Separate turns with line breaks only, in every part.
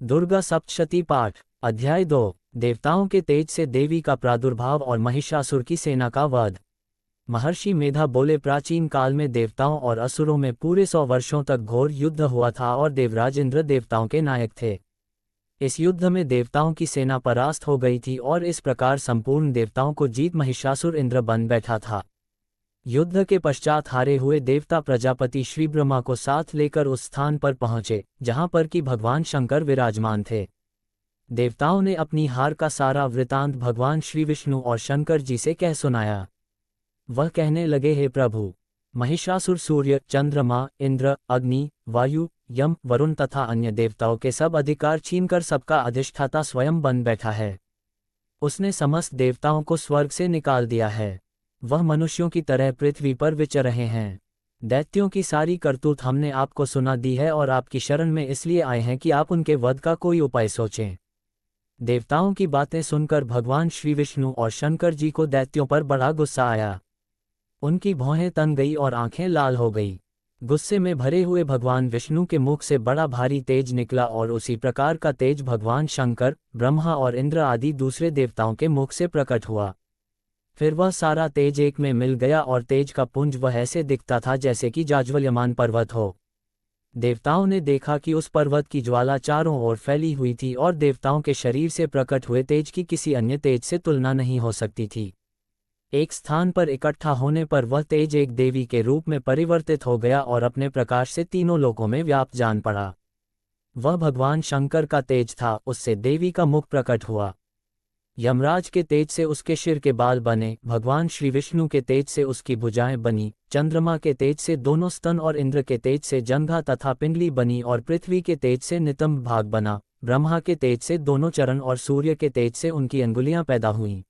दुर्गा सप्तशती पाठ। अध्याय 2। देवताओं के तेज से देवी का प्रादुर्भाव और महिषासुर की सेना का वध। महर्षि मेधा बोले, प्राचीन काल में देवताओं और असुरों में पूरे 100 वर्षों तक घोर युद्ध हुआ था और देवराज इंद्र देवताओं के नायक थे। इस युद्ध में देवताओं की सेना परास्त हो गई थी और इस प्रकार संपूर्ण देवताओं को जीत महिषासुर इंद्र बन बैठा था। युद्ध के पश्चात हारे हुए देवता प्रजापति श्री ब्रह्मा को साथ लेकर उस स्थान पर पहुंचे जहां पर कि भगवान शंकर विराजमान थे। देवताओं ने अपनी हार का सारा वृतांत भगवान श्री विष्णु और शंकर जी से कह सुनाया। वह कहने लगे, हे प्रभु, महिषासुर सूर्य, चंद्रमा, इंद्र, अग्नि, वायु, यम, वरुण तथा अन्य देवताओं के सब अधिकार छीनकर सबका अधिष्ठाता स्वयं बन बैठा है। उसने समस्त देवताओं को स्वर्ग से निकाल दिया है। वह मनुष्यों की तरह पृथ्वी पर विचर रहे हैं। दैत्यों की सारी करतूत हमने आपको सुना दी है और आपकी शरण में इसलिए आए हैं कि आप उनके वध का कोई उपाय सोचें। देवताओं की बातें सुनकर भगवान श्री विष्णु और शंकर जी को दैत्यों पर बड़ा गुस्सा आया। उनकी भौहें तन गई और आंखें लाल हो गई। गुस्से में भरे हुए भगवान विष्णु के मुख से बड़ा भारी तेज निकला और उसी प्रकार का तेज भगवान शंकर, ब्रह्मा और इंद्र आदि दूसरे देवताओं के मुख से प्रकट हुआ। फिर वह सारा तेज एक में मिल गया और तेज का पुंज वह ऐसे दिखता था जैसे कि जाज्वल्यमान पर्वत हो। देवताओं ने देखा कि उस पर्वत की ज्वाला चारों ओर फैली हुई थी और देवताओं के शरीर से प्रकट हुए तेज की किसी अन्य तेज से तुलना नहीं हो सकती थी। एक स्थान पर इकट्ठा होने पर वह तेज एक देवी के रूप में परिवर्तित हो गया और अपने प्रकाश से तीनों लोकों में व्याप्त जान पड़ा। वह भगवान शंकर का तेज था, उससे देवी का मुख प्रकट हुआ। यमराज के तेज से उसके सिर के बाल बने, भगवान श्री विष्णु के तेज से उसकी भुजाएं बनी, चंद्रमा के तेज से दोनों स्तन और इंद्र के तेज से जंघा तथा पिंडली बनी और पृथ्वी के तेज से नितंब भाग बना। ब्रह्मा के तेज से दोनों चरण और सूर्य के तेज से उनकी अंगुलियां पैदा हुईं।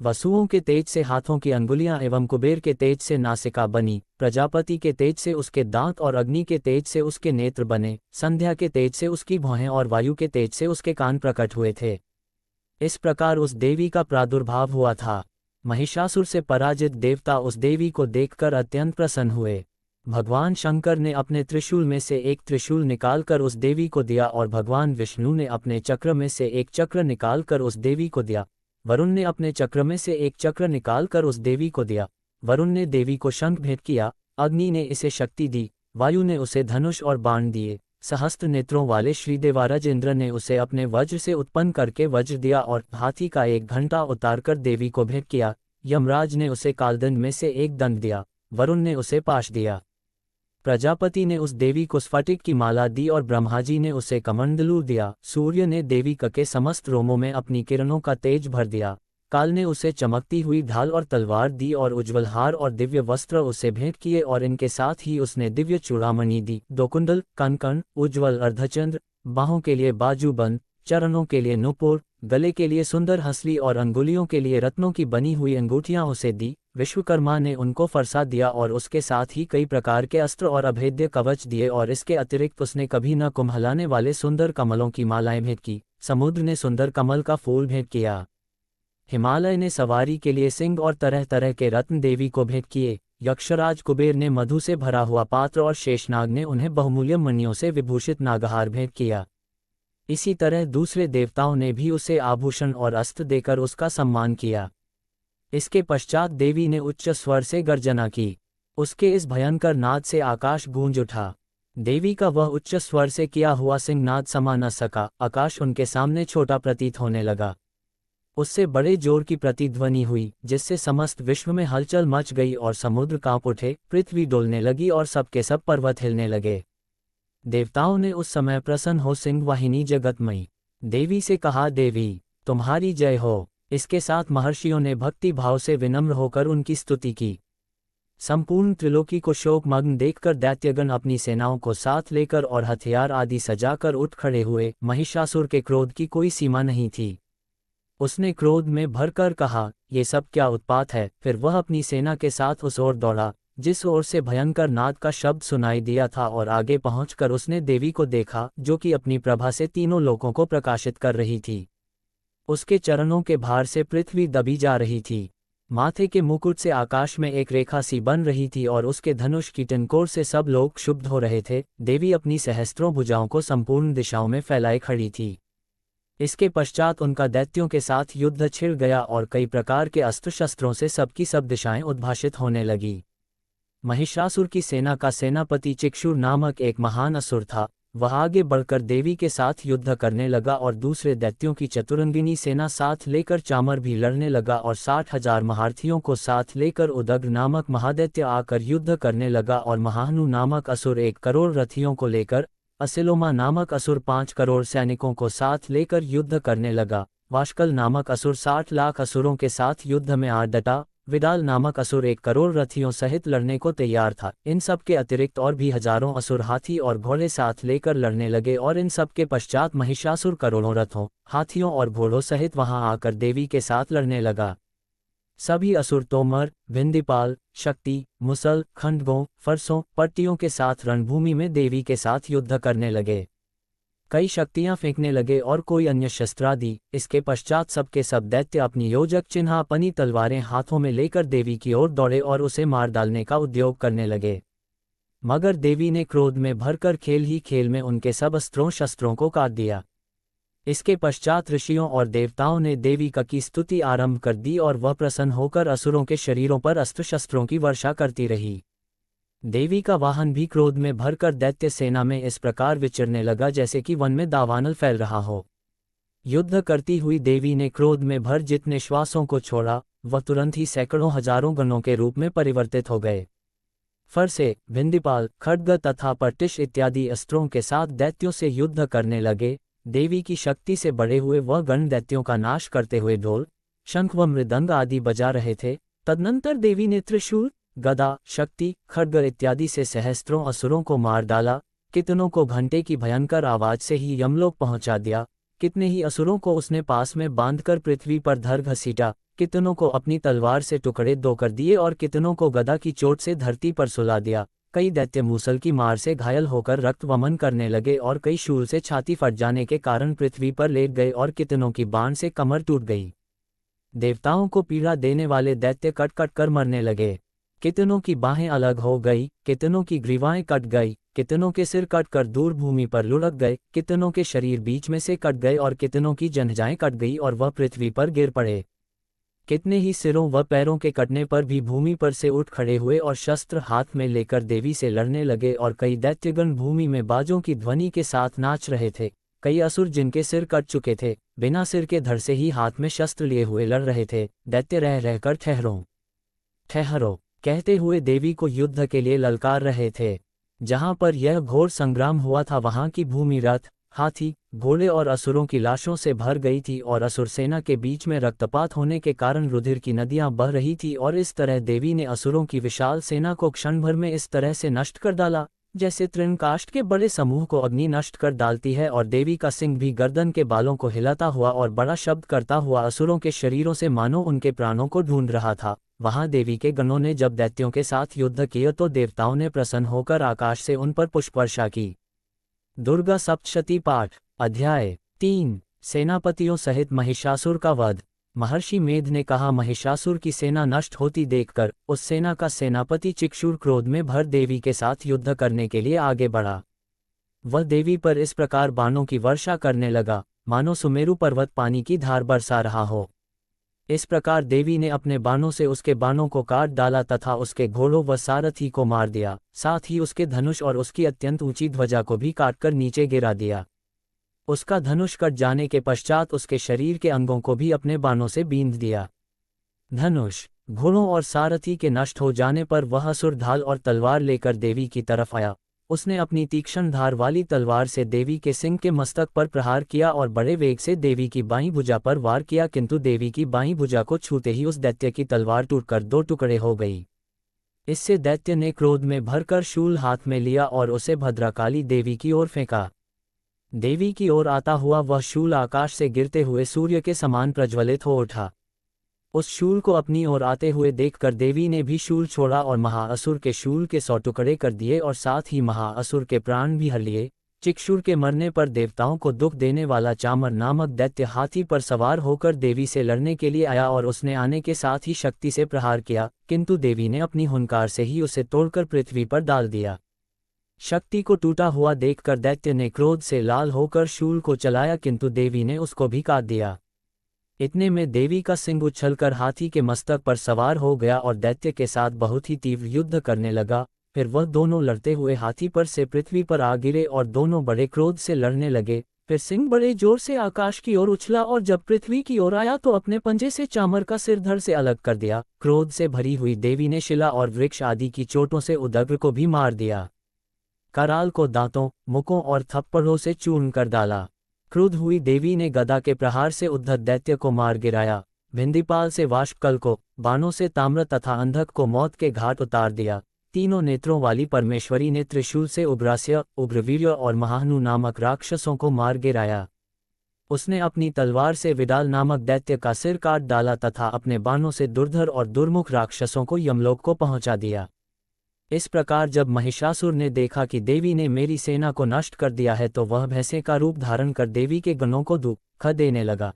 वसुओं के तेज से हाथों की अंगुलियां एवं कुबेर के तेज से नासिका बनी। प्रजापति के तेज से उसके दांत और अग्नि के तेज से उसके नेत्र बने। संध्या के तेज से उसकी भौहें और वायु के तेज से उसके कान प्रकट हुए थे। इस प्रकार उस देवी का प्रादुर्भाव हुआ था। महिषासुर से पराजित देवता उस देवी को देखकर अत्यंत प्रसन्न हुए। भगवान शंकर ने अपने त्रिशूल में से एक त्रिशूल निकालकर उस देवी को दिया और भगवान विष्णु ने अपने चक्र में से एक चक्र निकालकर उस देवी को दिया। वरुण ने अपने चक्र में से एक चक्र निकालकर उस देवी को दिया। वरुण ने देवी को शंख भेंट किया। अग्नि ने इसे शक्ति दी। वायु ने उसे धनुष और बाण दिए। सहस्त्र नेत्रों वाले श्रीदेवाराज इंद्र ने उसे अपने वज्र से उत्पन्न करके वज्र दिया और हाथी का एक घंटा उतारकर देवी को भेंट किया। यमराज ने उसे कालदंड में से एक दंड दिया। वरुण ने उसे पाश दिया। प्रजापति ने उस देवी को स्फटिक की माला दी और ब्रह्मा जी ने उसे कमंडलू दिया। सूर्य ने देवी के समस्त रोमों में अपनी किरणों का तेज भर दिया। काल ने उसे चमकती हुई ढाल और तलवार दी और उज्ज्वल हार और दिव्य वस्त्र उसे भेंट किए और इनके साथ ही उसने दिव्य चूड़ामणि दी। दो कुंडल, कनकन, उज्ज्वल अर्धचंद्र, बाहों के लिए बाजूबंद, चरणों के लिए नुपुर, गले के लिए सुंदर हंसली और अंगुलियों के लिए रत्नों की बनी हुई अंगूठियां उसे दी। विश्वकर्मा ने उनको फरसा दिया और उसके साथ ही कई प्रकार के अस्त्र और अभेद्य कवच दिए और इसके अतिरिक्त उसने कभी न कुम्हलाने वाले सुंदर कमलों की मालाएं भेंट की। समुद्र ने सुंदर कमल का फूल भेंट किया। हिमालय ने सवारी के लिए सिंह और तरह तरह के रत्न देवी को भेंट किए। यक्षराज कुबेर ने मधु से भरा हुआ पात्र और शेषनाग ने उन्हें बहुमूल्य मणियों से विभूषित नागहार भेंट किया। इसी तरह दूसरे देवताओं ने भी उसे आभूषण और अस्त्र देकर उसका सम्मान किया। इसके पश्चात देवी ने उच्च स्वर से गर्जना की। उसके इस भयंकर नाद से आकाश गूंज उठा। देवी का वह उच्च स्वर से किया हुआ सिंहनाद समा न सका। आकाश उनके सामने छोटा प्रतीत होने लगा। उससे बड़े जोर की प्रतिध्वनि हुई जिससे समस्त विश्व में हलचल मच गई और समुद्र कांप उठे, पृथ्वी डोलने लगी और सबके सब पर्वत हिलने लगे। देवताओं ने उस समय प्रसन्न हो सिंह वाहिनी जगतमयी देवी से कहा, देवी तुम्हारी जय हो। इसके साथ महर्षियों ने भक्ति भाव से विनम्र होकर उनकी स्तुति की। संपूर्ण त्रिलोकी को शोकमग्न देखकर दैत्यगण अपनी सेनाओं को साथ लेकर और हथियार आदि सजाकर उठ खड़े हुए। महिषासुर के क्रोध की कोई सीमा नहीं थी। उसने क्रोध में भरकर कहा, ये सब क्या उत्पात है। फिर वह अपनी सेना के साथ उस ओर दौड़ा जिस ओर से भयंकर नाद का शब्द सुनाई दिया था और आगे पहुंचकर उसने देवी को देखा जो कि अपनी प्रभा से तीनों लोकों को प्रकाशित कर रही थी। उसके चरणों के भार से पृथ्वी दबी जा रही थी। माथे के मुकुट से आकाश में एक रेखा सी बन रही थी और उसके धनुष की टंकोर से सब लोग क्षुब्ध हो रहे थे। देवी अपनी सहस्त्रों भुजाओं को संपूर्ण दिशाओं में फैलाए खड़ी थी। इसके पश्चात उनका दैत्यों के साथ युद्ध छिड़ गया और कई प्रकार के अस्त्र शस्त्रों से सबकी सब दिशाएं उद्भाषित होने लगी। महिषासुर की सेना का सेनापति चिक्षुर नामक एक महान असुर था। वह आगे बढ़कर देवी के साथ युद्ध करने लगा और दूसरे दैत्यों की चतुरंगिनी सेना साथ लेकर चामर भी लड़ने लगा और 60,000 महारथियों को साथ लेकर उदग्र नामक महादैत्य आकर युद्ध करने लगा और महाहनु नामक असुर 1 करोड़ रथियों को लेकर, असिलोमा नामक असुर 5 करोड़ सैनिकों को साथ लेकर युद्ध करने लगा। वाशकल नामक असुर 60 लाख असुरों के साथ युद्ध में आ डटा। विडाल नामक असुर 1 करोड़ रथियों सहित लड़ने को तैयार था। इन सब के अतिरिक्त और भी हजारों असुर हाथी और घोड़े साथ लेकर लड़ने लगे और इन सब के पश्चात महिषासुर करोड़ों रथों, हाथियों और घोड़ों सहित वहां आकर देवी के साथ लड़ने लगा। सभी असुर तोमर, भिंदीपाल, शक्ति, मुसल, खंडगों, फरसों, पट्टियों के साथ रणभूमि में देवी के साथ युद्ध करने लगे। कई शक्तियां फेंकने लगे और कोई अन्य शस्त्रादि। इसके पश्चात सबके सब दैत्य अपनी योजक चिन्हापनी तलवारें हाथों में लेकर देवी की ओर दौड़े और उसे मार डालने का उद्योग करने लगे। मगर देवी ने क्रोध में भरकर खेल ही खेल में उनके सब अस्त्रों शस्त्रों को काट दिया। इसके पश्चात ऋषियों और देवताओं ने देवी की स्तुति आरंभ कर दी और वह प्रसन्न होकर असुरों के शरीरों पर अस्त्र शस्त्रों की वर्षा करती रही। देवी का वाहन भी क्रोध में भरकर दैत्य सेना में इस प्रकार विचरने लगा जैसे कि वन में दावानल फैल रहा हो। युद्ध करती हुई देवी ने क्रोध में भर जितने श्वासों को छोड़ा, वह तुरंत ही सैकड़ों हजारों गणों के रूप में परिवर्तित हो गए। फरसे, भिंदीपाल, खड्ग तथा पट्टिश इत्यादि अस्त्रों के साथ दैत्यों से युद्ध करने लगे। देवी की शक्ति से बड़े हुए वह गण दैत्यों का नाश करते हुए ढोल, शंख व मृदंग आदि बजा रहे थे। तदनंतर देवी ने त्रिशूल, गदा, शक्ति, खड्ग इत्यादि से सहस्त्रों असुरों को मार डाला। कितनों को घंटे की भयंकर आवाज से ही यमलोक पहुंचा दिया। कितने ही असुरों को उसने पास में बांधकर पृथ्वी पर धर घसीटा। कितनों को अपनी तलवार से टुकड़े दो कर दिए और कितनों को गदा की चोट से धरती पर सुला दिया। कई दैत्य मूसल की मार से घायल होकर रक्त वमन करने लगे और कई शूल से छाती फट जाने के कारण पृथ्वी पर लेट गए और कितनों की बाण से कमर टूट गई। देवताओं को पीड़ा देने वाले दैत्य कट कट कर मरने लगे। कितनों की बाहें अलग हो गई, कितनों की ग्रीवाएं कट गई, कितनों के सिर कट कर दूर भूमि पर लुढ़क गए, कितनों के शरीर बीच में से कट गए और कितनों की जंघाएं कट गई और वह पृथ्वी पर गिर पड़े। कितने ही सिरों व पैरों के कटने पर भी भूमि पर से उठ खड़े हुए और शस्त्र हाथ में लेकर देवी से लड़ने लगे और कई दैत्यगण भूमि में बाजों की ध्वनि के साथ नाच रहे थे। कई असुर जिनके सिर कट चुके थे, बिना सिर के धड़ से ही हाथ में शस्त्र लिए हुए लड़ रहे थे। दैत्य रह रहकर ठहरो ठहरो कहते हुए देवी को युद्ध के लिए ललकार रहे थे। जहां पर यह घोर संग्राम हुआ था वहां की भूमि रथ, हाथी, घोड़े और असुरों की लाशों से भर गई थी और असुर सेना के बीच में रक्तपात होने के कारण रुधिर की नदियां बह रही थी और इस तरह देवी ने असुरों की विशाल सेना को क्षण भर में इस तरह से नष्ट कर डाला जैसे तृणकाष्ठ के बड़े समूह को अग्नि नष्ट कर डालती है। और देवी का सिंह भी गर्दन के बालों को हिलाता हुआ और बड़ा शब्द करता हुआ असुरों के शरीरों से मानो उनके प्राणों को ढूंढ रहा था। वहां देवी के गणों ने जब दैत्यों के साथ युद्ध किया तो देवताओं ने प्रसन्न होकर आकाश से उन पर पुष्पवर्षा की। दुर्गा सप्तशती पाठ। अध्याय 3। सेनापतियों सहित महिषासुर का वध। महर्षि मेध ने कहा, महिषासुर की सेना नष्ट होती देखकर उस सेना का सेनापति चिक्षुर क्रोध में भर देवी के साथ युद्ध करने के लिए आगे बढ़ा। वह देवी पर इस प्रकार बाणों की वर्षा करने लगा मानो सुमेरु पर्वत पानी की धार बरसा रहा हो। इस प्रकार देवी ने अपने बाणों से उसके बाणों को काट डाला तथा उसके घोड़ों व सारथी को मार दिया। साथ ही उसके धनुष और उसकी अत्यंत ऊंची ध्वजा को भी काटकर नीचे गिरा दिया। उसका धनुष कट जाने के पश्चात उसके शरीर के अंगों को भी अपने बाणों से बींध दिया। धनुष, घोड़ों और सारथी के नष्ट हो जाने पर वह असुर ढाल और तलवार लेकर देवी की तरफ आया। उसने अपनी तीक्ष्ण धार वाली तलवार से देवी के सिंह के मस्तक पर प्रहार किया और बड़े वेग से देवी की बाईं भुजा पर वार किया, किंतु देवी की बाईं भुजा को छूते ही उस दैत्य की तलवार टूटकर 2 टुकड़े हो गई। इससे दैत्य ने क्रोध में भरकर शूल हाथ में लिया और उसे भद्रकाली देवी की ओर फेंका। देवी की ओर आता हुआ वह शूल आकाश से गिरते हुए सूर्य के समान प्रज्वलित हो उठा। उस शूल को अपनी ओर आते हुए देखकर देवी ने भी शूल छोड़ा और महाअसुर के शूल के 100 टुकड़े कर दिए और साथ ही महाअसुर के प्राण भी हर लिए। चिक्षुर के मरने पर देवताओं को दुख देने वाला चामर नामक दैत्य हाथी पर सवार होकर देवी से लड़ने के लिए आया और उसने आने के साथ ही शक्ति से प्रहार किया, किंतु देवी ने अपनी हुंकार से ही उसे तोड़कर पृथ्वी पर डाल दिया। शक्ति को टूटा हुआ देखकर दैत्य ने क्रोध से लाल होकर शूल को चलाया, किंतु देवी ने उसको भी काट दिया। इतने में देवी का सिंह उछलकर हाथी के मस्तक पर सवार हो गया और दैत्य के साथ बहुत ही तीव्र युद्ध करने लगा। फिर वह दोनों लड़ते हुए हाथी पर से पृथ्वी पर आ गिरे और दोनों बड़े क्रोध से लड़ने लगे। फिर सिंह बड़े जोर से आकाश की ओर उछला और जब पृथ्वी की ओर आया तो अपने पंजे से चामर का सिर धड़ से अलग कर दिया। क्रोध से भरी हुई देवी ने शिला और वृक्ष आदि की चोटों से उदग्र को भी मार दिया। कराल को दांतों, मुकों और थप्पड़ों से चूर्ण कर डाला। क्रुद्ध हुई देवी ने गदा के प्रहार से उद्धत दैत्य को मार गिराया। भिंदीपाल से वाष्पकल को, बाणों से ताम्र तथा अंधक को मौत के घाट उतार दिया। तीनों नेत्रों वाली परमेश्वरी ने त्रिशूल से उग्रास्य, उग्रवीर्य और महाहनु नामक राक्षसों को मार गिराया। उसने अपनी तलवार से विडाल नामक दैत्य का सिर काट डाला तथा अपने बाणों से दुर्धर और दुर्मुख राक्षसों को यमलोक को पहुंचा दिया। इस प्रकार जब महिषासुर ने देखा कि देवी ने मेरी सेना को नष्ट कर दिया है तो वह भैंसे का रूप धारण कर देवी के गणों को दुख देने लगा।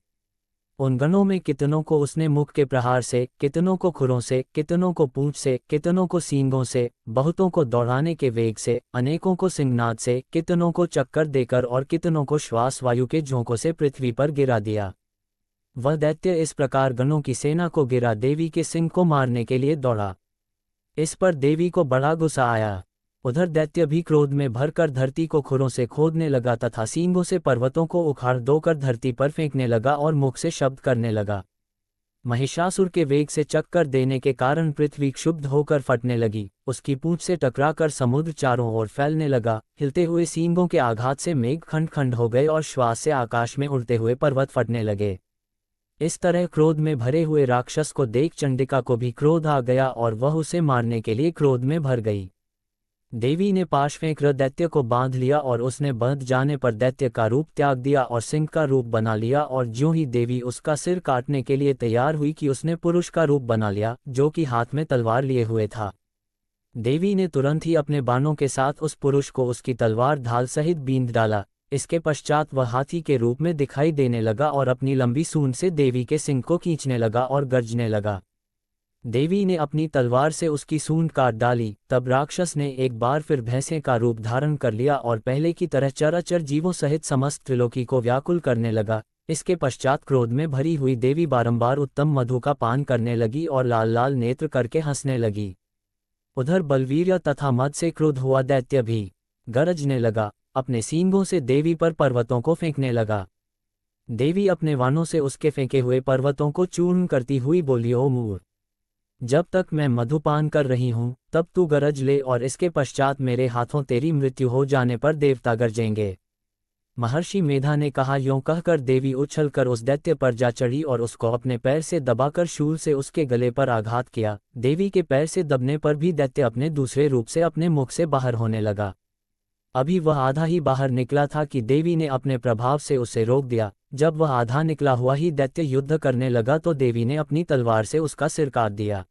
उन गणों में कितनों को उसने मुख के प्रहार से, कितनों को खुरों से, कितनों को पूंछ से, कितनों को सींगों से, बहुतों को दौड़ाने के वेग से, अनेकों को सिंहनाद से, कितनों को चक्कर देकर और कितनों को श्वास वायु के झोंकों से पृथ्वी पर गिरा दिया। वह दैत्य इस प्रकार गणों की सेना को गिरा देवी के सिंह को मारने के लिए दौड़ा। इस पर देवी को बड़ा गुस्सा आया। उधर दैत्य भी क्रोध में भरकर धरती को खुरों से खोदने लगा तथा सींगों से पर्वतों को उखाड़ दोकर धरती पर फेंकने लगा और मुख से शब्द करने लगा। महिषासुर के वेग से चक्कर देने के कारण पृथ्वी क्षुब्ध होकर फटने लगी। उसकी पूंछ से टकराकर समुद्र चारों ओर फैलने लगा। हिलते हुए सींगों के आघात से मेघ खंड खंड हो गए और श्वास से आकाश में उड़ते हुए पर्वत फटने लगे। इस तरह क्रोध में भरे हुए राक्षस को देख चंडिका को भी क्रोध आ गया और वह उसे मारने के लिए क्रोध में भर गई। देवी ने पाश फेंककर दैत्य को बांध लिया और उसने बंध जाने पर दैत्य का रूप त्याग दिया और सिंह का रूप बना लिया। और ज्यों ही देवी उसका सिर काटने के लिए तैयार हुई कि उसने पुरुष का रूप बना लिया, जो कि हाथ में तलवार लिए हुए था। देवी ने तुरंत ही अपने बाणों के साथ उस पुरुष को उसकी तलवार ढाल सहित बींध डाला। इसके पश्चात वह हाथी के रूप में दिखाई देने लगा और अपनी लंबी सूंड से देवी के सिंह को खींचने लगा और गर्जने लगा। देवी ने अपनी तलवार से उसकी सूंड काट डाली। तब राक्षस ने एक बार फिर भैंसे का रूप धारण कर लिया और पहले की तरह चराचर जीवों सहित समस्त त्रिलोकी को व्याकुल करने लगा। इसके पश्चात क्रोध में भरी हुई देवी बारंबार उत्तम मधु का पान करने लगी और लाल लाल नेत्र करके हंसने लगी। उधर बलवीर्य तथा मद से क्रुद्ध हुआ दैत्य भी गरजने लगा। अपने सींगों से देवी पर पर्वतों को फेंकने लगा। देवी अपने वाणों से उसके फेंके हुए पर्वतों को चूर्ण करती हुई बोली, ओ मूर, जब तक मैं मधुपान कर रही हूँ तब तू गरज ले और इसके पश्चात मेरे हाथों तेरी मृत्यु हो जाने पर देवता गरजेंगे। महर्षि मेधा ने कहा। यों कहकर देवी उछलकर उस दैत्य पर जा चढ़ी और उसको अपने पैर से दबाकर शूल से उसके गले पर आघात किया। देवी के पैर से दबने पर भी दैत्य अपने दूसरे रूप से अपने मुख से बाहर होने लगा। अभी वह आधा ही बाहर निकला था कि देवी ने अपने प्रभाव से उसे रोक दिया। जब वह आधा निकला हुआ ही दैत्य युद्ध करने लगा तो देवी ने अपनी तलवार से उसका सिर काट दिया।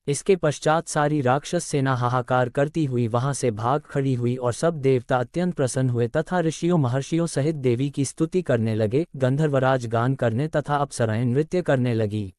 इसके पश्चात सारी राक्षस सेना हाहाकार करती हुई वहां से भाग खड़ी हुई और सब देवता अत्यंत प्रसन्न हुए तथा ऋषियों महर्षियों सहित देवी की स्तुति करने लगे। गंधर्वराज गान करने तथा अप्सराएं नृत्य करने लगी।